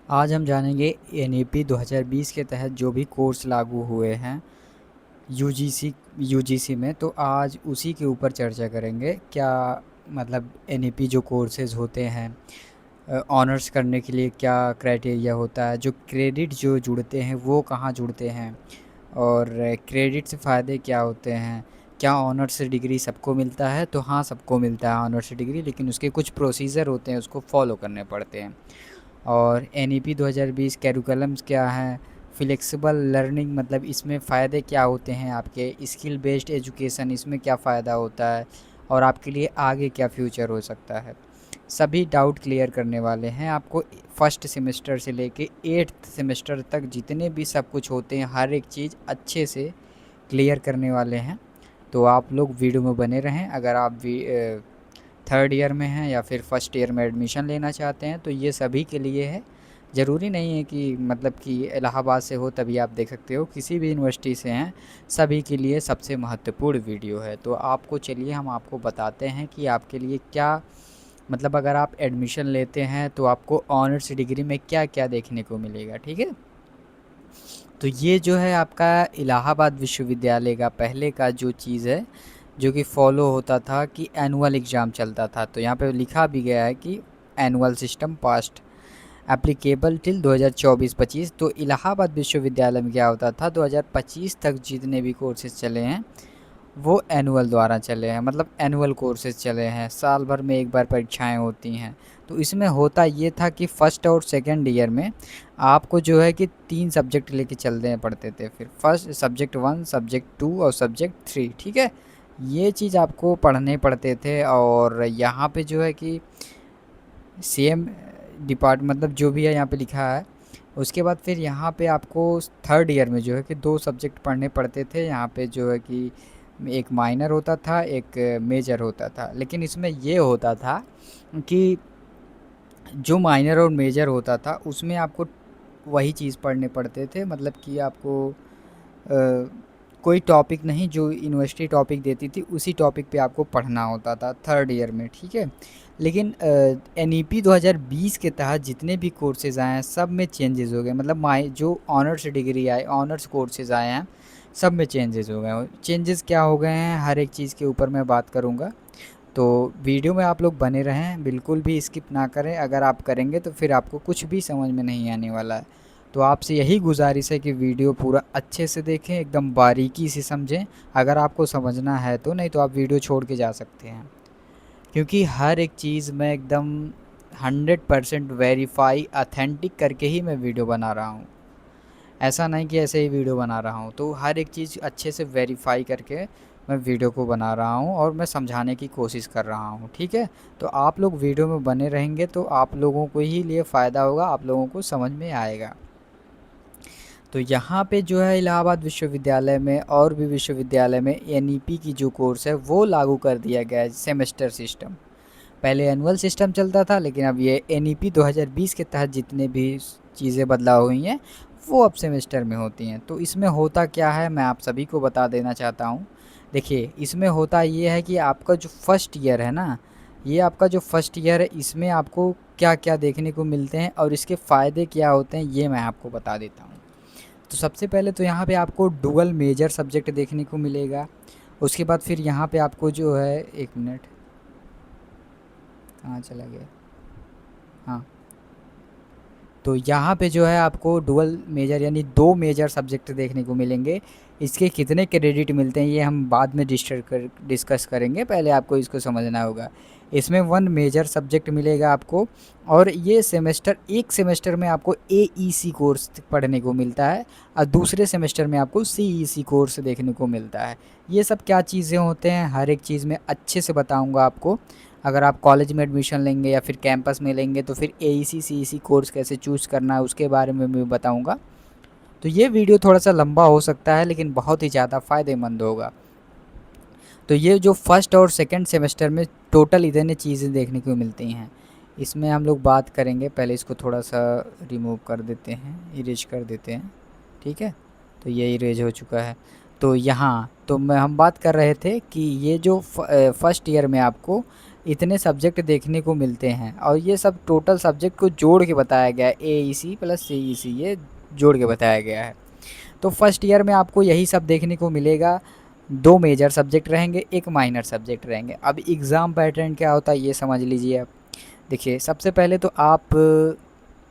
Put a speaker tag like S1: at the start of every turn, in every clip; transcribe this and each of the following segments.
S1: आज हम जानेंगे एनईपी 2020 के तहत जो भी कोर्स लागू हुए हैं यूजीसी में, तो आज उसी के ऊपर चर्चा करेंगे। क्या मतलब एनईपी जो कोर्सेज़ होते हैं, ऑनर्स करने के लिए क्या क्राइटेरिया होता है, जो क्रेडिट जो जुड़ते हैं वो कहाँ जुड़ते हैं, और क्रेडिट से फ़ायदे क्या होते हैं। क्या ऑनर्स डिग्री सबको मिलता है? तो हाँ, सबको मिलता है ऑनर्स डिग्री, लेकिन उसके कुछ प्रोसीजर होते हैं, उसको फॉलो करने पड़ते हैं। और एनईपी 2020 कैरिकुलम्स क्या हैं, फ्लेक्सिबल लर्निंग मतलब इसमें फ़ायदे क्या होते हैं, आपके स्किल बेस्ड एजुकेशन इसमें क्या फ़ायदा होता है, और आपके लिए आगे क्या फ्यूचर हो सकता है। सभी डाउट क्लियर करने वाले हैं आपको। फर्स्ट सेमेस्टर से लेके 8th सेमेस्टर तक जितने भी सब कुछ होते हैं, हर एक चीज़ अच्छे से क्लियर करने वाले हैं। तो आप लोग वीडियो में बने रहें। अगर आप थर्ड ईयर में हैं या फिर फर्स्ट ईयर में एडमिशन लेना चाहते हैं तो ये सभी के लिए है। ज़रूरी नहीं है कि मतलब कि इलाहाबाद से हो तभी आप देख सकते हो, किसी भी यूनिवर्सिटी से हैं, सभी के लिए सबसे महत्वपूर्ण वीडियो है। तो आपको चलिए हम आपको बताते हैं कि आपके लिए क्या मतलब अगर आप एडमिशन लेते हैं तो आपको ऑनर्स डिग्री में क्या क्या देखने को मिलेगा। ठीक है, तो ये जो है आपका इलाहाबाद विश्वविद्यालय का पहले का जो चीज़ है, जो कि फॉलो होता था कि एनुअल एग्ज़ाम चलता था। तो यहाँ पे लिखा भी गया है कि annual system past applicable till 2024-25। तो इलाहाबाद विश्वविद्यालय में क्या होता था, 2025 तक जितने भी कोर्सेज चले हैं वो एनुअल द्वारा चले हैं, मतलब एनुअल कोर्सेज चले हैं, साल भर में एक बार परीक्षाएं होती हैं। तो इसमें होता ये था कि फ़र्स्ट और सेकंड ईयर में आपको जो है कि 3 सब्जेक्ट लेके चलने पड़ते थे। फिर फर्स्ट सब्जेक्ट 1, सब्जेक्ट 2 और सब्जेक्ट 3। ठीक है, ये चीज़ आपको पढ़ने पड़ते थे। और यहाँ पे जो है कि सेम डिपार्ट मतलब जो भी है यहाँ पे लिखा है। उसके बाद फिर यहाँ पे आपको थर्ड ईयर में जो है कि 2 सब्जेक्ट पढ़ने पड़ते थे। यहाँ पे जो है कि एक माइनर होता था, एक मेजर होता था। लेकिन इसमें ये होता था कि जो माइनर और मेजर होता था उसमें आपको वही चीज़ पढ़ने पड़ते थे, मतलब कि आपको कोई टॉपिक नहीं, जो यूनिवर्सिटी टॉपिक देती थी उसी टॉपिक पे आपको पढ़ना होता था थर्ड ईयर में। ठीक है, लेकिन एनईपी 2020 के तहत जितने भी कोर्सेज़ आए हैं सब में चेंजेस हो गए। मतलब जो ऑनर्स डिग्री आए, ऑनर्स कोर्सेज़ आए हैं, सब में चेंजेस हो गए। चेंजेस क्या हो गए हैं, हर एक चीज़ के ऊपर मैं बात करूँगा। तो वीडियो में आप लोग बने रहें, बिल्कुल भी स्किप ना करें। अगर आप करेंगे तो फिर आपको कुछ भी समझ में नहीं आने वाला है। तो आपसे यही गुजारिश है कि वीडियो पूरा अच्छे से देखें, एकदम बारीकी से समझें। अगर आपको समझना है तो, नहीं तो आप वीडियो छोड़ के जा सकते हैं, क्योंकि हर एक चीज़ मैं एकदम 100% वेरीफाई अथेंटिक करके ही मैं वीडियो बना रहा हूँ। ऐसा नहीं कि ऐसे ही वीडियो बना रहा हूँ। तो हर एक चीज़ अच्छे से वेरीफाई करके मैं वीडियो को बना रहा हूँ और मैं समझाने की कोशिश कर रहा हूँ। ठीक है, तो आप लोग वीडियो में बने रहेंगे तो आप लोगों को ही लिए फ़ायदा होगा, आप लोगों को समझ में आएगा। तो यहाँ पे जो है इलाहाबाद विश्वविद्यालय में और भी विश्वविद्यालय में एनईपी की जो कोर्स है वो लागू कर दिया गया है, सेमेस्टर सिस्टम। पहले एनुअल सिस्टम चलता था, लेकिन अब ये एनईपी 2020 के तहत जितने भी चीज़ें बदलाव हुई हैं वो अब सेमेस्टर में होती हैं। तो इसमें होता क्या है मैं आप सभी को बता देना चाहता हूँ। देखिए, इसमें होता ये है कि आपका जो फर्स्ट ईयर है ना, ये आपका जो फर्स्ट ईयर है इसमें आपको क्या क्या देखने को मिलते हैं और इसके फ़ायदे क्या होते हैं ये मैं आपको बता देता हूँ। तो सबसे पहले तो यहाँ पे आपको डुअल मेजर सब्जेक्ट देखने को मिलेगा। उसके बाद फिर यहाँ पे आपको जो है, एक मिनट, कहाँ चला गया, हाँ, तो यहाँ पे जो है आपको डुअल मेजर यानी 2 मेजर सब्जेक्ट देखने को मिलेंगे। इसके कितने क्रेडिट मिलते हैं ये हम बाद में डिस्कस करेंगे, पहले आपको इसको समझना होगा। इसमें 1 मेजर सब्जेक्ट मिलेगा आपको, और ये सेमेस्टर एक सेमेस्टर में आपको एईसी कोर्स पढ़ने को मिलता है और दूसरे सेमेस्टर में आपको सीईसी कोर्स देखने को मिलता है। ये सब क्या चीज़ें होते हैं, हर एक चीज़ में अच्छे से बताऊँगा आपको। अगर आप कॉलेज में एडमिशन लेंगे या फिर कैंपस में लेंगे तो फिर एईसी सीईसी कोर्स कैसे चूज़ करना है उसके बारे में मैं बताऊंगा। तो ये वीडियो थोड़ा सा लंबा हो सकता है लेकिन बहुत ही ज़्यादा फ़ायदेमंद होगा। तो ये जो फर्स्ट और सेकंड सेमेस्टर में टोटल इतने चीज़ें देखने को मिलती हैं, इसमें हम लोग बात करेंगे। पहले इसको थोड़ा सा रिमूव कर देते हैं, इरेज कर देते हैं। ठीक है, तो ये इरेज हो चुका है। तो यहाँ तो हम बात कर रहे थे कि ये जो फर्स्ट ईयर में आपको इतने सब्जेक्ट देखने को मिलते हैं और ये सब टोटल सब्जेक्ट को जोड़ के बताया गया है, AEC प्लस CEC ये जोड़ के बताया गया है। तो फर्स्ट ईयर में आपको यही सब देखने को मिलेगा, 2 मेजर सब्जेक्ट रहेंगे, 1 माइनर सब्जेक्ट रहेंगे। अब एग्ज़ाम पैटर्न क्या होता है ये समझ लीजिए आप। देखिए सबसे पहले तो आप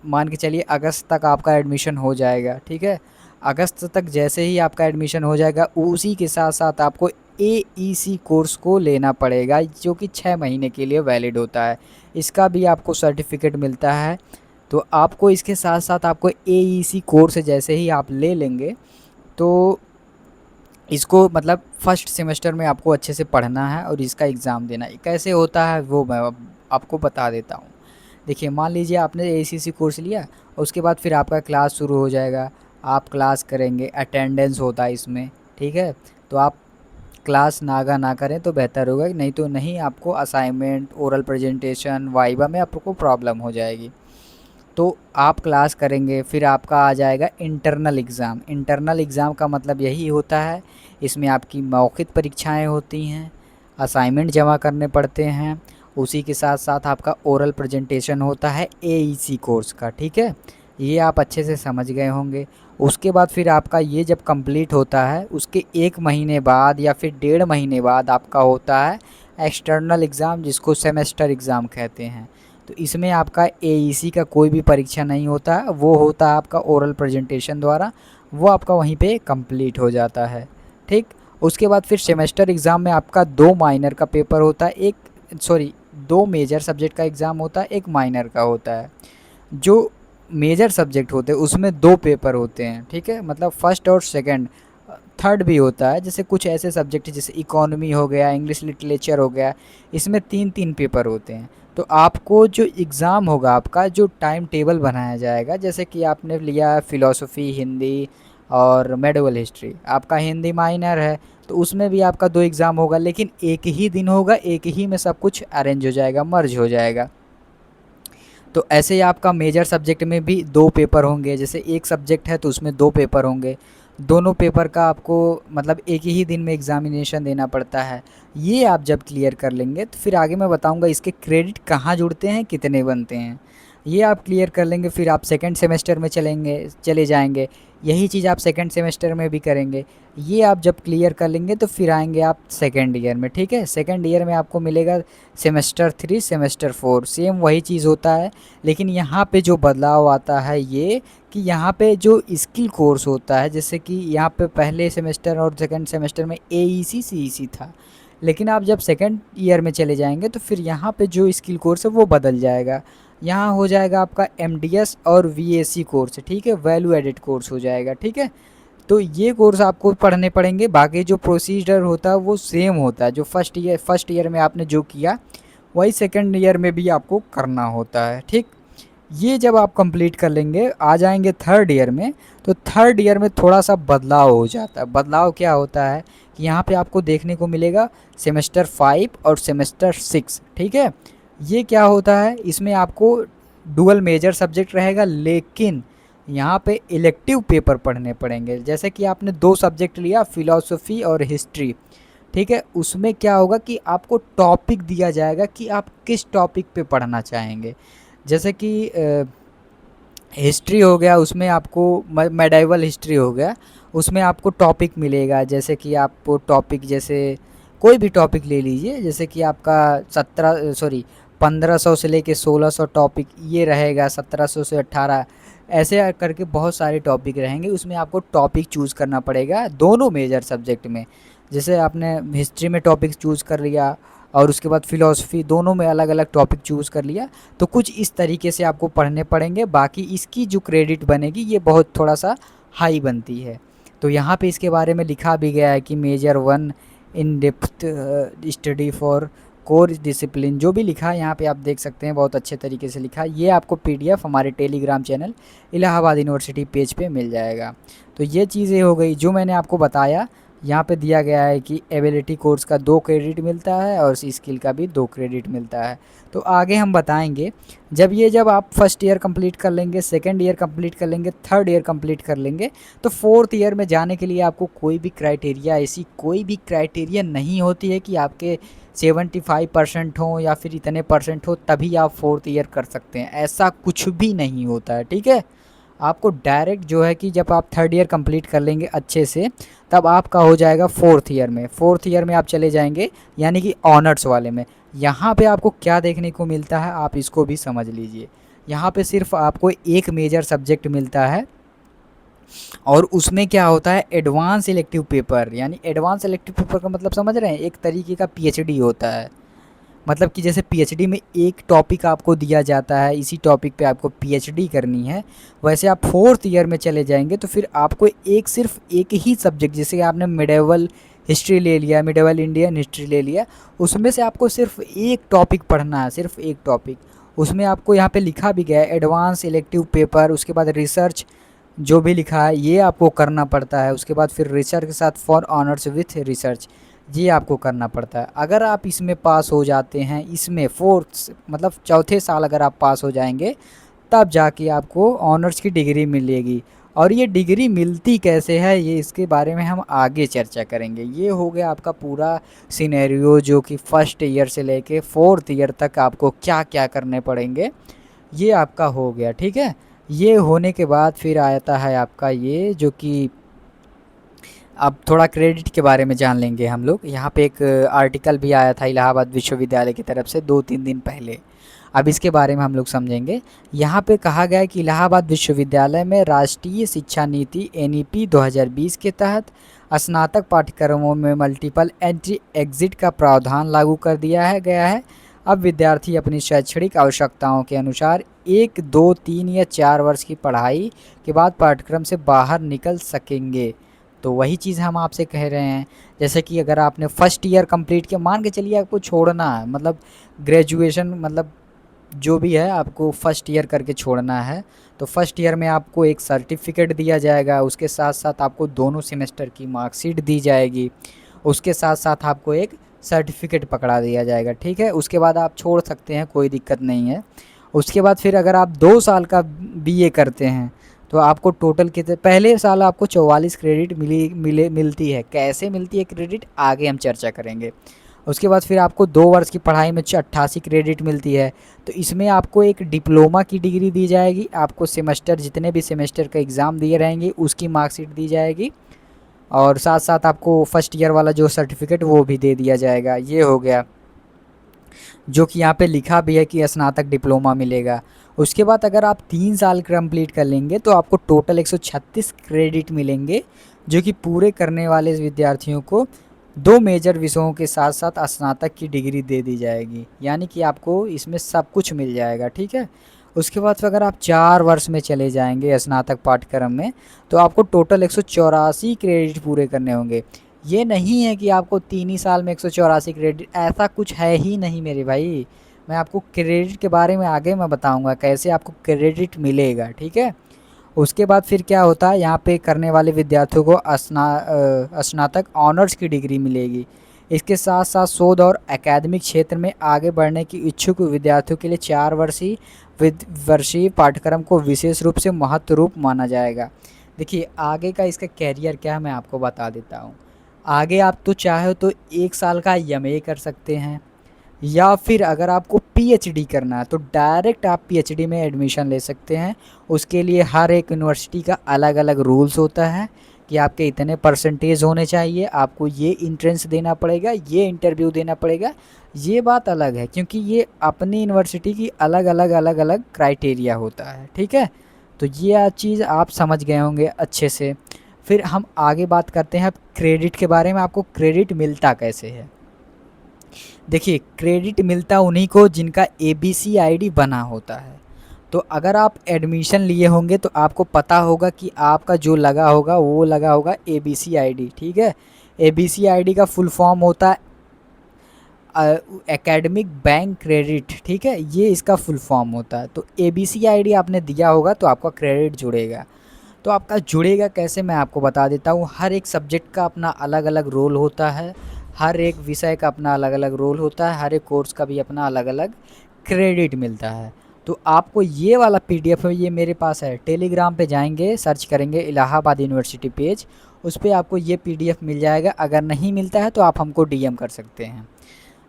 S1: मान के चलिए अगस्त तक आपका एडमिशन हो जाएगा, ठीक है। अगस्त तक जैसे ही आपका एडमिशन हो जाएगा उसी के साथ साथ आपको AEC कोर्स को लेना पड़ेगा, जो कि 6 महीने के लिए वैलिड होता है। इसका भी आपको सर्टिफिकेट मिलता है। तो आपको इसके साथ साथ आपको AEC कोर्स जैसे ही आप ले लेंगे तो इसको मतलब फर्स्ट सेमेस्टर में आपको अच्छे से पढ़ना है और इसका एग्ज़ाम देना है। कैसे होता है वो मैं अब आपको बता देता हूँ। देखिए मान लीजिए आपने ACC कोर्स लिया और उसके बाद फिर आपका क्लास शुरू हो जाएगा, आप क्लास करेंगे, अटेंडेंस होता है इसमें, ठीक है। तो आप क्लास ना करें तो बेहतर होगा, नहीं तो नहीं आपको असाइनमेंट, ओरल प्रेजेंटेशन, वाइवा में आपको प्रॉब्लम हो जाएगी। तो आप क्लास करेंगे, फिर आपका आ जाएगा इंटरनल एग्ज़ाम। इंटरनल एग्ज़ाम का मतलब यही होता है, इसमें आपकी मौखिक परीक्षाएं होती हैं, असाइनमेंट जमा करने पड़ते हैं, उसी के साथ साथ आपका ओरल प्रेजेंटेशन होता है AEC कोर्स का, ठीक है। ये आप अच्छे से समझ गए होंगे। उसके बाद फिर आपका ये जब कंप्लीट होता है उसके 1 महीने बाद या फिर 1.5 महीने बाद आपका होता है एक्सटर्नल एग्ज़ाम, जिसको सेमेस्टर एग्ज़ाम कहते हैं। तो इसमें आपका AEC का कोई भी परीक्षा नहीं होता है, वो होता है आपका ओरल प्रेजेंटेशन द्वारा, वो आपका वहीं पे कंप्लीट हो जाता है, ठीक। उसके बाद फिर सेमेस्टर एग्ज़ाम में आपका 2 माइनर का पेपर होता है, 2 मेजर सब्जेक्ट का एग्ज़ाम होता है, 1 माइनर का होता है। जो मेजर सब्जेक्ट होते हैं उसमें 2 पेपर होते हैं, ठीक है, मतलब फर्स्ट और सेकंड, थर्ड भी होता है। जैसे कुछ ऐसे सब्जेक्ट जैसे इकोनॉमी हो गया, इंग्लिश लिटरेचर हो गया, इसमें 3-3 पेपर होते हैं। तो आपको जो एग्ज़ाम होगा आपका जो टाइम टेबल बनाया जाएगा, जैसे कि आपने लिया फ़िलॉसफी, हिंदी और मेडिवल हिस्ट्री, आपका हिंदी माइनर है तो उसमें भी आपका 2 एग्ज़ाम होगा, लेकिन एक ही दिन होगा, एक ही में सब कुछ अरेंज हो जाएगा, मर्ज हो जाएगा। तो ऐसे ही आपका मेजर सब्जेक्ट में भी 2 पेपर होंगे, जैसे एक सब्जेक्ट है तो उसमें 2 पेपर होंगे, दोनों पेपर का आपको मतलब एक ही दिन में एग्ज़ामिनेशन देना पड़ता है। ये आप जब क्लियर कर लेंगे तो फिर आगे मैं बताऊंगा इसके क्रेडिट कहाँ जुड़ते हैं, कितने बनते हैं। ये आप क्लियर कर लेंगे फिर आप सेकंड सेमेस्टर में चले जाएंगे, यही चीज़ आप सेकंड सेमेस्टर में भी करेंगे। ये आप जब क्लियर कर लेंगे तो फिर आएंगे आप सेकंड ईयर में, ठीक है। सेकंड ईयर में आपको मिलेगा सेमेस्टर 3, सेमेस्टर 4, सेम वही चीज़ होता है, लेकिन यहाँ पे जो बदलाव आता है ये कि यहाँ पे जो स्किल कोर्स होता है, जैसे कि यहाँ पे पहले सेमेस्टर और सेकंड सेमेस्टर में AEC CEC था, लेकिन आप जब सेकंड ईयर में चले जाएंगे तो फिर यहाँ पे जो स्किल कोर्स है वो बदल जाएगा। यहाँ हो जाएगा आपका MDS और VAC कोर्स, ठीक है, वैल्यू एडिड कोर्स हो जाएगा, ठीक है। तो ये कोर्स आपको पढ़ने पड़ेंगे, बाकी जो प्रोसीजर होता है वो सेम होता है, जो फर्स्ट ईयर में आपने जो किया वही सेकंड ईयर में भी आपको करना होता है, ठीक। ये जब आप कंप्लीट कर लेंगे आ जाएंगे थर्ड ईयर में, तो थर्ड ईयर में थोड़ा सा बदलाव हो जाता है। बदलाव क्या होता है कि यहाँ पे आपको देखने को मिलेगा सेमेस्टर 5 और सेमेस्टर 6, ठीक है। ये क्या होता है, इसमें आपको डुअल मेजर सब्जेक्ट रहेगा, लेकिन यहाँ पे इलेक्टिव पेपर पढ़ने पड़ेंगे। जैसे कि आपने 2 सब्जेक्ट लिया, फ़िलॉसफी और हिस्ट्री, ठीक है, उसमें क्या होगा कि आपको टॉपिक दिया जाएगा कि आप किस टॉपिक पे पढ़ना चाहेंगे। जैसे कि हिस्ट्री हो गया, उसमें आपको मेडाइवल हिस्ट्री हो गया, उसमें आपको टॉपिक मिलेगा, जैसे कि आपको टॉपिक जैसे कोई भी टॉपिक ले लीजिए, जैसे कि आपका 1500 से लेके 1600 टॉपिक ये रहेगा, 1700 से 18, ऐसे करके बहुत सारे टॉपिक रहेंगे। उसमें आपको टॉपिक चूज़ करना पड़ेगा दोनों मेजर सब्जेक्ट में। जैसे आपने हिस्ट्री में टॉपिक चूज़ कर लिया और उसके बाद फ़िलॉसफी, दोनों में अलग अलग टॉपिक चूज़ कर लिया, तो कुछ इस तरीके से आपको पढ़ने पड़ेंगे। बाकी इसकी जो क्रेडिट बनेगी ये बहुत थोड़ा सा हाई बनती है। तो यहाँ पे इसके बारे में लिखा भी गया है कि major 1 in depth study for core discipline, जो भी लिखा है यहाँ पे आप देख सकते हैं, बहुत अच्छे तरीके से लिखा है। ये आपको PDF हमारे Telegram channel Allahabad university page पे मिल जाएगा। तो ये चीज़ें हो गई जो मैंने आपको बताया, यहाँ पे दिया गया है कि एबिलिटी कोर्स का 2 क्रेडिट मिलता है और स्किल का भी 2 क्रेडिट मिलता है। तो आगे हम बताएंगे, जब आप फर्स्ट ईयर कंप्लीट कर लेंगे, सेकंड ईयर कंप्लीट कर लेंगे, थर्ड ईयर कंप्लीट कर लेंगे, तो फोर्थ ईयर में जाने के लिए आपको कोई भी क्राइटेरिया, ऐसी कोई भी क्राइटेरिया नहीं होती है कि आपके 75% हो या फिर इतने परसेंट हो तभी आप फोर्थ ईयर कर सकते हैं, ऐसा कुछ भी नहीं होता है। ठीक है, आपको डायरेक्ट जो है कि जब आप थर्ड ईयर कंप्लीट कर लेंगे अच्छे से, तब आपका हो जाएगा फोर्थ ईयर में। फोर्थ ईयर में आप चले जाएंगे यानी कि ऑनर्स वाले में। यहाँ पे आपको क्या देखने को मिलता है आप इसको भी समझ लीजिए। यहाँ पे सिर्फ आपको एक मेजर सब्जेक्ट मिलता है और उसमें क्या होता है, एडवांस इलेक्टिव पेपर। यानी एडवांस इलेक्टिव पेपर का मतलब समझ रहे हैं, एक तरीके का पीएचडी होता है। मतलब कि जैसे पीएचडी में एक टॉपिक आपको दिया जाता है, इसी टॉपिक पे आपको पीएचडी करनी है, वैसे आप फोर्थ ईयर में चले जाएंगे तो फिर आपको एक सिर्फ एक ही सब्जेक्ट, जैसे आपने मिडेवल हिस्ट्री ले लिया, मिडेवल इंडियन हिस्ट्री ले लिया, उसमें से आपको सिर्फ एक टॉपिक पढ़ना है, सिर्फ एक टॉपिक। उसमें आपको यहाँ पे लिखा भी गया है एडवांस इलेक्टिव पेपर, उसके बाद रिसर्च जो भी लिखा है ये आपको करना पड़ता है। उसके बाद फिर रिसर्च के साथ फॉर ऑनर्स विथ रिसर्च, ये आपको करना पड़ता है। अगर आप इसमें पास हो जाते हैं, इसमें फोर्थ मतलब चौथे साल अगर आप पास हो जाएंगे, तब जाके आपको ऑनर्स की डिग्री मिलेगी। और ये डिग्री मिलती कैसे है, ये इसके बारे में हम आगे चर्चा करेंगे। ये हो गया आपका पूरा सिनेरियो, जो कि फर्स्ट ईयर से लेके फोर्थ ईयर तक आपको क्या क्या करने पड़ेंगे, ये आपका हो गया। ठीक है, ये होने के बाद फिर आता है आपका ये, जो कि अब थोड़ा क्रेडिट के बारे में जान लेंगे हम लोग। यहाँ पे एक आर्टिकल भी आया था इलाहाबाद विश्वविद्यालय की तरफ से 2-3 दिन पहले, अब इसके बारे में हम लोग समझेंगे। यहाँ पे कहा गया है कि इलाहाबाद विश्वविद्यालय में राष्ट्रीय शिक्षा नीति एनईपी 2020 के तहत स्नातक पाठ्यक्रमों में मल्टीपल एंट्री एग्जिट का प्रावधान लागू कर दिया है गया है। अब विद्यार्थी अपनी शैक्षणिक आवश्यकताओं के अनुसार 1, 2, 3 या 4 वर्ष की पढ़ाई के बाद पाठ्यक्रम से बाहर निकल सकेंगे। तो वही चीज़ हम आपसे कह रहे हैं, जैसे कि अगर आपने फर्स्ट ईयर कंप्लीट किया, मान के चलिए आपको छोड़ना है, मतलब ग्रेजुएशन मतलब जो भी है आपको फर्स्ट ईयर करके छोड़ना है, तो फर्स्ट ईयर में आपको एक सर्टिफिकेट दिया जाएगा, उसके साथ साथ आपको दोनों सेमेस्टर की मार्कशीट दी जाएगी, उसके साथ साथ आपको एक सर्टिफिकेट पकड़ा दिया जाएगा। ठीक है, उसके बाद आप छोड़ सकते हैं, कोई दिक्कत नहीं है। उसके बाद फिर अगर आप 2 साल का बीए करते हैं तो आपको टोटल कितने, पहले साल आपको 44 क्रेडिट मिलती है। कैसे मिलती है क्रेडिट आगे हम चर्चा करेंगे। उसके बाद फिर आपको 2 वर्ष की पढ़ाई में 88 क्रेडिट मिलती है। तो इसमें आपको एक डिप्लोमा की डिग्री दी जाएगी, आपको सेमेस्टर जितने भी सेमेस्टर का एग्ज़ाम दिए रहेंगे उसकी मार्कशीट दी जाएगी, और साथ साथ आपको फर्स्ट ईयर वाला जो सर्टिफिकेट वो भी दे दिया जाएगा। ये हो गया, जो कि यहाँ पे लिखा भी है कि स्नातक डिप्लोमा मिलेगा। उसके बाद अगर आप 3 साल कंप्लीट कर लेंगे तो आपको टोटल 136 क्रेडिट मिलेंगे, जो कि पूरे करने वाले विद्यार्थियों को 2 मेजर विषयों के साथ साथ स्नातक की डिग्री दे दी जाएगी। यानी कि आपको इसमें सब कुछ मिल जाएगा। ठीक है, उसके बाद फिर अगर आप 4 वर्ष में चले जाएंगे स्नातक पाठ्यक्रम में, तो आपको टोटल 184 क्रेडिट पूरे करने होंगे। ये नहीं है कि आपको 3 ही साल में 184 क्रेडिट, ऐसा कुछ है ही नहीं मेरे भाई। मैं आपको क्रेडिट के बारे में आगे मैं बताऊंगा कैसे आपको क्रेडिट मिलेगा। ठीक है, उसके बाद फिर क्या होता है, यहाँ पे करने वाले विद्यार्थियों को स्नातक ऑनर्स की डिग्री मिलेगी। इसके साथ साथ शोध और एकेडमिक क्षेत्र में आगे बढ़ने की इच्छुक विद्यार्थियों के लिए 4 वर्षीय पाठ्यक्रम को विशेष रूप से महत्व रूप माना जाएगा। देखिए आगे का इसका कैरियर क्या है मैं आपको बता देता हूँ। आगे आप तो चाहे तो 1 साल का एमए कर सकते हैं, या फिर अगर आपको पीएचडी करना है तो डायरेक्ट आप पीएचडी में एडमिशन ले सकते हैं। उसके लिए हर एक यूनिवर्सिटी का अलग अलग रूल्स होता है कि आपके इतने परसेंटेज होने चाहिए, आपको ये इंट्रेंस देना पड़ेगा, ये इंटरव्यू देना पड़ेगा। ये बात अलग है क्योंकि ये अपनी यूनिवर्सिटी की अलग अलग क्राइटेरिया होता है। ठीक है, तो ये चीज़ आप समझ गए होंगे अच्छे से। फिर हम आगे बात करते हैं क्रेडिट के बारे में। आपको क्रेडिट मिलता कैसे है, देखिए क्रेडिट मिलता उन्हीं को जिनका एबीसी आईडी बना होता है। तो अगर आप एडमिशन लिए होंगे तो आपको पता होगा कि आपका जो लगा होगा वो लगा होगा एबीसी आईडी। ठीक है, एबीसी आईडी का फुल फॉर्म होता है एकेडमिक बैंक क्रेडिट। ठीक है, ये इसका फुल फॉर्म होता है। तो एबीसी आईडी आपने दिया होगा तो आपका क्रेडिट जुड़ेगा। तो आपका जुड़ेगा कैसे, मैं आपको बता देता हूँ। हर एक सब्जेक्ट का अपना अलग अलग रोल होता है, हर एक विषय का अपना अलग अलग रोल होता है, हर एक कोर्स का भी अपना अलग अलग क्रेडिट मिलता है। तो आपको ये वाला पीडीएफ है, ये मेरे पास है, टेलीग्राम पे जाएंगे, सर्च करेंगे इलाहाबाद यूनिवर्सिटी पेज, उस पर आपको ये पीडीएफ मिल जाएगा। अगर नहीं मिलता है तो आप हमको डीएम कर सकते हैं।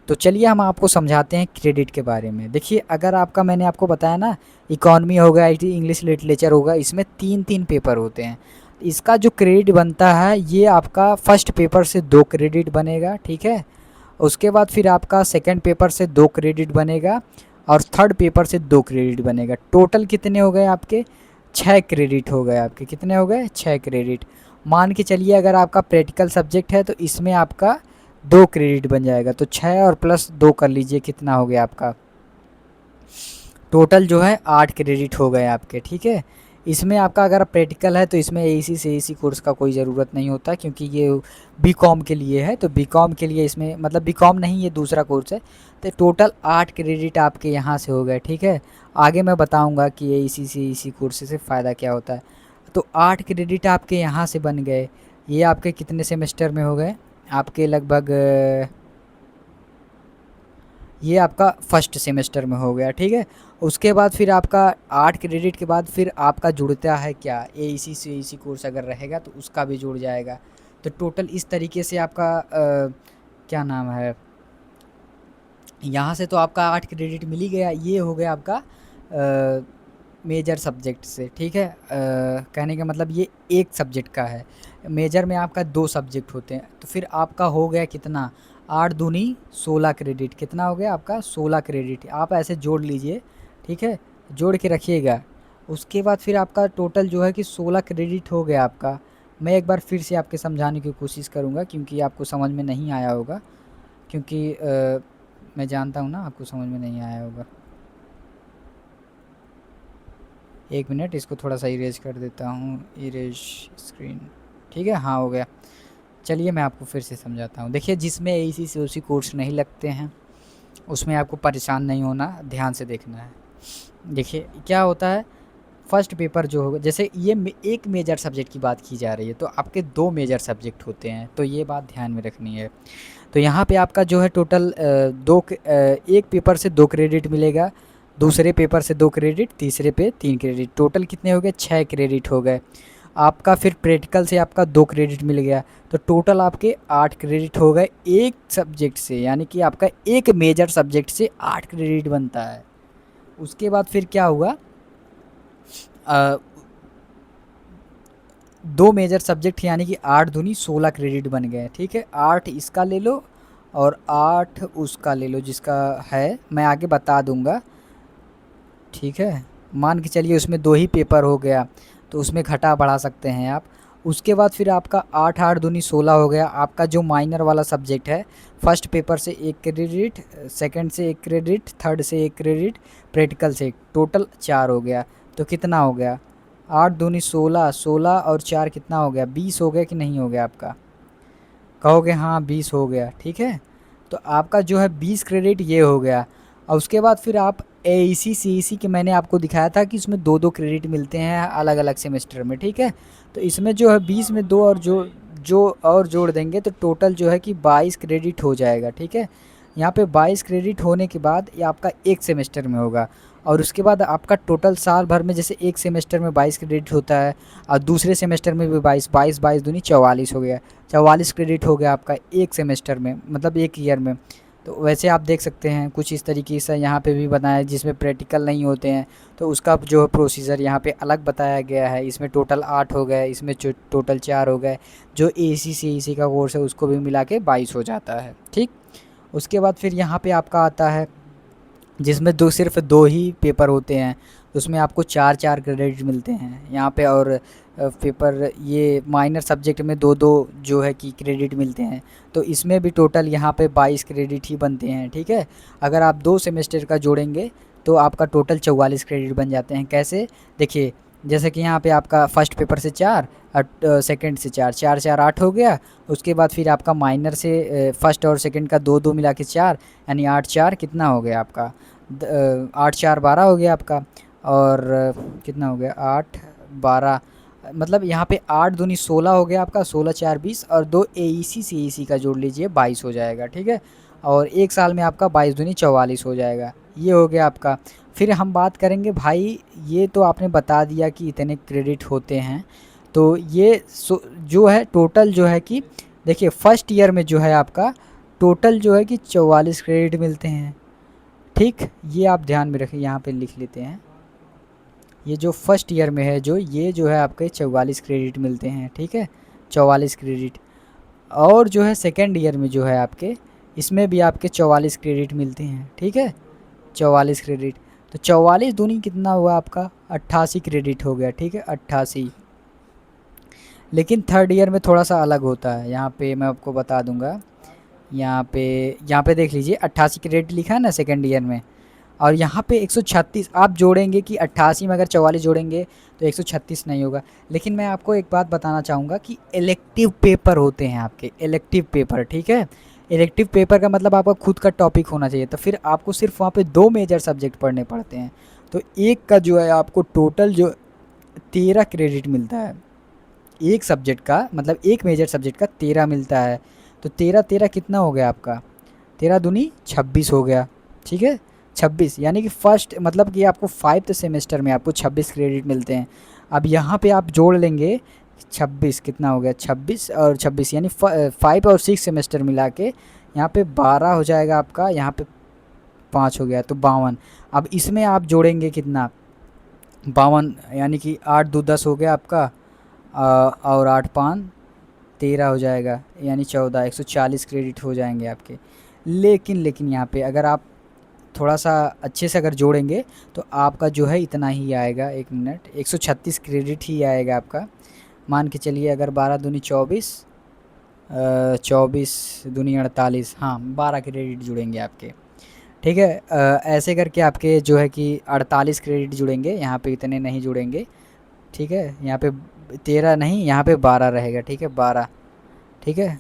S1: तो चलिए हम आपको समझाते हैं क्रेडिट के बारे में। देखिए, अगर आपका, मैंने आपको बताया ना, इकॉनमी होगा, आईटी, इंग्लिश लिटरेचर होगा, इसमें 3-3 पेपर होते हैं। इसका जो क्रेडिट बनता है ये आपका फर्स्ट पेपर से 2 क्रेडिट बनेगा, ठीक है। उसके बाद फिर आपका सेकंड पेपर से 2 क्रेडिट बनेगा और थर्ड पेपर से 2 क्रेडिट बनेगा। टोटल कितने हो गए आपके? 6 क्रेडिट हो गए आपके। कितने हो गए? 6 क्रेडिट। मान के चलिए अगर आपका प्रैक्टिकल सब्जेक्ट है तो इसमें आपका 2 क्रेडिट बन जाएगा। तो 6 और प्लस 2 कर लीजिए, कितना हो गया आपका? टोटल जो है 8 क्रेडिट हो गए आपके, ठीक है। इसमें आपका अगर प्रैक्टिकल है तो इसमें एईसी से एईसी कोर्स का कोई ज़रूरत नहीं होता, क्योंकि ये बीकॉम के लिए है। तो बीकॉम के लिए इसमें, मतलब बीकॉम नहीं, ये दूसरा कोर्स है। तो टोटल 8 क्रेडिट आपके यहाँ से हो गए, ठीक है। आगे मैं बताऊँगा कि एईसी से एईसी कोर्स से फ़ायदा क्या होता है। तो 8 क्रेडिट आपके यहाँ से बन गए। ये आपके कितने सेमेस्टर में हो गए? आपके लगभग ये आपका फर्स्ट सेमेस्टर में हो गया, ठीक है। उसके बाद फिर आपका 8 क्रेडिट के बाद फिर आपका जुड़ता है क्या? एईसी से एईसी कोर्स अगर रहेगा तो उसका भी जुड़ जाएगा। तो टोटल इस तरीके से आपका क्या नाम है, यहाँ से तो आपका 8 क्रेडिट मिल ही गया। ये हो गया आपका मेजर सब्जेक्ट से, ठीक है। कहने का मतलब ये एक सब्जेक्ट का है। मेजर में आपका 2 सब्जेक्ट होते हैं। तो फिर आपका हो गया कितना? 8 दूनी 16 क्रेडिट। कितना हो गया आपका? 16 क्रेडिट। आप ऐसे जोड़ लीजिए, ठीक है, जोड़ के रखिएगा। उसके बाद फिर आपका टोटल जो है कि 16 क्रेडिट हो गया आपका। मैं एक बार फिर से आपके समझाने की कोशिश करूँगा, क्योंकि आपको समझ में नहीं आया होगा, क्योंकि मैं जानता हूँ ना आपको समझ में नहीं आया होगा। एक मिनट, इसको थोड़ा सा इरेज कर देता हूँ, इरेज स्क्रीन, ठीक है। हाँ, हो गया। चलिए मैं आपको फिर से समझाता हूँ। देखिए, जिसमें एईसी से ओसी कोर्स नहीं लगते हैं उसमें आपको परेशान नहीं होना, ध्यान से देखना है। देखिए क्या होता है, फर्स्ट पेपर जो होगा, जैसे ये एक मेजर सब्जेक्ट की बात की जा रही है, तो आपके 2 मेजर सब्जेक्ट होते हैं, तो ये बात ध्यान में रखनी है। तो यहाँ पे आपका जो है टोटल एक पेपर से 2 क्रेडिट मिलेगा, दूसरे पेपर से 2 क्रेडिट, तीसरे पे 3 क्रेडिट। टोटल कितने हो गए? 6 क्रेडिट हो गए आपका। फिर प्रैक्टिकल से आपका 2 क्रेडिट मिल गया, तो टोटल आपके 8 क्रेडिट हो गए एक सब्जेक्ट से, यानी कि आपका एक मेजर सब्जेक्ट से 8 क्रेडिट बनता है। उसके बाद फिर क्या हुआ, 2 मेजर सब्जेक्ट यानी कि 8 दूनी 16 क्रेडिट बन गए, ठीक है। 8 इसका ले लो और 8 उसका ले लो, जिसका है मैं आगे बता दूंगा, ठीक है। मान के चलिए उसमें 2 ही पेपर हो गया, तो उसमें घटा बढ़ा सकते हैं आप। उसके बाद फिर आपका 8 8 दूनी 16 हो गया आपका। जो माइनर वाला सब्जेक्ट है, फर्स्ट पेपर से 1 क्रेडिट, सेकंड से 1 क्रेडिट, थर्ड से 1 क्रेडिट, प्रैक्टिकल से टोटल 4 हो गया। तो कितना हो गया? 8 दूनी 16, 16 और 4 कितना हो गया? 20 हो गया कि नहीं हो गया आपका? कहोगे हाँ 20 हो गया, ठीक है। तो आपका जो है 20 क्रेडिट ये हो गया। और उसके बाद फिर आप एईसी सीईसी के, मैंने आपको दिखाया था कि इसमें 2-2 क्रेडिट मिलते हैं अलग अलग सेमेस्टर में, ठीक है। तो इसमें जो है 20 में 2 और जो जो और जोड़ देंगे तो टोटल जो है कि 22 क्रेडिट हो जाएगा, ठीक है। यहाँ पे 22 क्रेडिट होने के बाद ये आपका एक सेमेस्टर में होगा। और उसके बाद आपका टोटल साल भर में, जैसे एक सेमेस्टर में 22 क्रेडिट होता है और दूसरे सेमेस्टर में भी 22, 22 22 दूनी 44 हो गया। 44 क्रेडिट हो गया आपका एक सेमेस्टर में, मतलब एक ईयर में। तो वैसे आप देख सकते हैं कुछ इस तरीके से यहाँ पे भी बनाया, जिसमें प्रैक्टिकल नहीं होते हैं तो उसका जो प्रोसीजर यहाँ पे अलग बताया गया है। इसमें टोटल 8 हो गए, इसमें टोटल 4 हो गए। जो एसी सी ई सी का कोर्स है उसको भी मिला के 22 हो जाता है, ठीक। उसके बाद फिर यहाँ पे आपका आता है जिसमें सिर्फ 2 ही पेपर होते हैं, उसमें आपको 4-4 क्रेडिट मिलते हैं यहाँ पे। और पेपर ये माइनर सब्जेक्ट में 2-2 जो है कि क्रेडिट मिलते हैं। तो इसमें भी टोटल यहाँ पे 22 क्रेडिट ही बनते हैं, ठीक है। अगर आप 2 सेमेस्टर का जोड़ेंगे तो आपका टोटल 44 क्रेडिट बन जाते हैं। कैसे? देखिए, जैसे कि यहाँ पे आपका फर्स्ट पेपर से 4 और सेकंड से 4, 4 4 8 हो गया। उसके बाद फिर आपका माइनर से फर्स्ट और सेकंड का 2-2 मिला के 4, यानी 8 4 कितना हो गया आपका? 8 4 12 हो गया आपका। और कितना हो गया? 8 12 मतलब यहाँ पे 8 दूनी 16 हो गया आपका, 16 4 20, और 2 AEC CEC का जोड़ लीजिए 22 हो जाएगा, ठीक है। और एक साल में आपका 22 दूनी 44 हो जाएगा, ये हो गया आपका। फिर हम बात करेंगे भाई, ये तो आपने बता दिया कि इतने क्रेडिट होते हैं, तो ये जो है टोटल जो है कि देखिए फर्स्ट ईयर में जो है आपका टोटल जो है कि 44 क्रेडिट मिलते हैं, ठीक। ये आप ध्यान में रखिए, यहाँ पे लिख लेते हैं, ये जो फर्स्ट ईयर में है जो ये जो है आपके 44 क्रेडिट मिलते हैं, ठीक है, 44 क्रेडिट। और जो है सेकेंड ईयर में जो है आपके इसमें भी आपके 44 क्रेडिट मिलते हैं, ठीक है, 44 क्रेडिट। तो 44 दूनी कितना हुआ आपका 88 क्रेडिट हो गया, ठीक है, 88। लेकिन थर्ड ईयर में थोड़ा सा अलग होता है, यहाँ पे मैं आपको बता दूंगा। यहाँ पे देख लीजिए 88 क्रेडिट लिखा है ना सेकेंड ईयर में, और यहाँ पे 136 आप जोड़ेंगे कि 88 में अगर 44 जोड़ेंगे तो 136 नहीं होगा। लेकिन मैं आपको एक बात बताना चाहूँगा कि इलेक्टिव पेपर होते हैं आपके, इलेक्टिव पेपर, ठीक है। इलेक्टिव पेपर का मतलब आपका खुद का टॉपिक होना चाहिए, तो फिर आपको सिर्फ वहाँ पे 2 मेजर सब्जेक्ट पढ़ने पड़ते हैं, तो एक का जो है आपको टोटल जो 13 क्रेडिट मिलता है, एक सब्जेक्ट का मतलब एक मेजर सब्जेक्ट का 13 मिलता है। तो 13 13 कितना हो गया आपका, 13 दूनी 26 हो गया, ठीक है, 26। यानी कि फर्स्ट मतलब कि आपको 5th सेमेस्टर में आपको 26 क्रेडिट मिलते हैं। अब यहाँ पे आप जोड़ लेंगे 26 कितना हो गया, 26 और 26 यानी 5 और 6 सेमेस्टर मिला के यहाँ पे 12 हो जाएगा आपका, यहाँ पे 5 हो गया तो 52। अब इसमें आप जोड़ेंगे कितना 52, यानी कि 8 2 10 हो गया आपका, और 8 5 13 हो जाएगा, यानी 14, 140 क्रेडिट हो जाएंगे आपके। लेकिन यहाँ पे अगर आप थोड़ा सा अच्छे से अगर जोड़ेंगे तो आपका जो है इतना ही आएगा, 1 मिनट, 136 क्रेडिट ही आएगा आपका। मान के चलिए अगर 12 दूनी 24, 24 दूनी 48, हाँ 12 क्रेडिट जुड़ेंगे आपके, ठीक है। ऐसे करके आपके जो है कि 48 क्रेडिट जुड़ेंगे, यहाँ पे इतने नहीं जुड़ेंगे, ठीक है। यहाँ पे 13 नहीं, यहाँ पे 12 रहेगा, ठीक है, 12, ठीक है।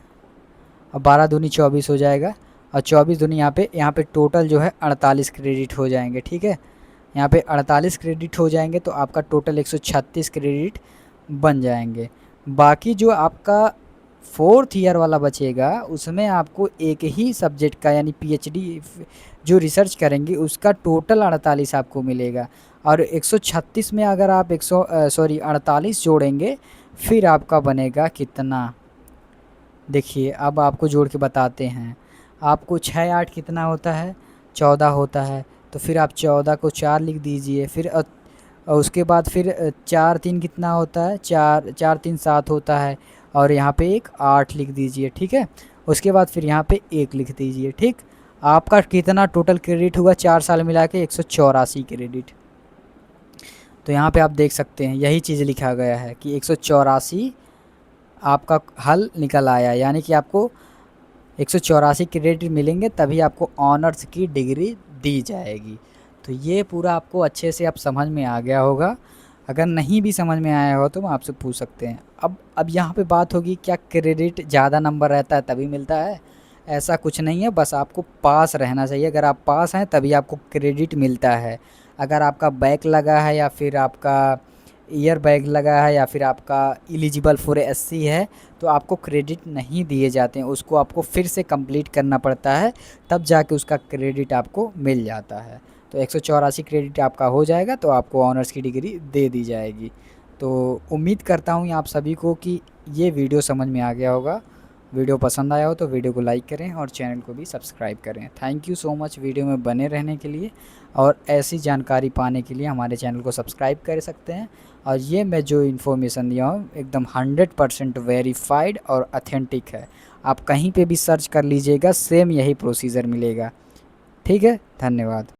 S1: अब 12 दूनी 24 हो जाएगा, और 24 दूनी यहाँ पे टोटल जो है 48 क्रेडिट हो जाएंगे, ठीक है। यहाँ पे 48 क्रेडिट हो जाएंगे तो आपका टोटल 136 क्रेडिट बन जाएंगे। बाकी जो आपका फोर्थ ईयर वाला बचेगा उसमें आपको एक ही सब्जेक्ट का यानी पीएचडी जो रिसर्च करेंगे उसका टोटल 48 आपको मिलेगा, और 136 में अगर आप 48 जोड़ेंगे फिर आपका बनेगा कितना, देखिए अब आपको जोड़ के बताते हैं। आपको 6 8 कितना होता है, 14 होता है, तो फिर आप 14 को 4 लिख दीजिए। फिर उसके बाद फिर 4 3 कितना होता है, 4 4 3 7 होता है, और यहाँ पे एक 8 लिख दीजिए, ठीक है। उसके बाद फिर यहाँ पे 1 लिख दीजिए, ठीक। आपका कितना टोटल क्रेडिट हुआ 4 साल मिला के 184 क्रेडिट। तो यहाँ पे आप देख सकते हैं यही चीज़ लिखा गया है कि 184 आपका हल निकल आया, यानी कि आपको 184 क्रेडिट मिलेंगे तभी आपको ऑनर्स की डिग्री दी जाएगी। तो ये पूरा आपको अच्छे से अब समझ में आ गया होगा। अगर नहीं भी समझ में आया हो तो आप आपसे पूछ सकते हैं। अब यहाँ पे बात होगी क्या क्रेडिट ज़्यादा नंबर रहता है तभी मिलता है, ऐसा कुछ नहीं है, बस आपको पास रहना चाहिए। अगर आप पास हैं तभी आपको क्रेडिट मिलता है। अगर आपका बैक लगा है या फिर आपका ईयर बैग लगा है या फिर आपका एलिजिबल फॉर एससी है तो आपको क्रेडिट नहीं दिए जाते हैं, उसको आपको फिर से कंप्लीट करना पड़ता है, तब जाके उसका क्रेडिट आपको मिल जाता है। तो 184 क्रेडिट आपका हो जाएगा तो आपको ऑनर्स की डिग्री दे दी जाएगी। तो उम्मीद करता हूँ आप सभी को कि ये वीडियो समझ में आ गया होगा। वीडियो पसंद आया हो तो वीडियो को लाइक करें और चैनल को भी सब्सक्राइब करें। Thank you so much video में बने रहने के लिए, और ऐसी जानकारी पाने के लिए हमारे चैनल को सब्सक्राइब कर सकते हैं। और ये मैं जो इन्फॉर्मेशन दिया हूँ एकदम 100% वेरीफाइड और ऑथेंटिक है। आप कहीं पे भी सर्च कर लीजिएगा सेम यही प्रोसीजर मिलेगा, ठीक है। धन्यवाद।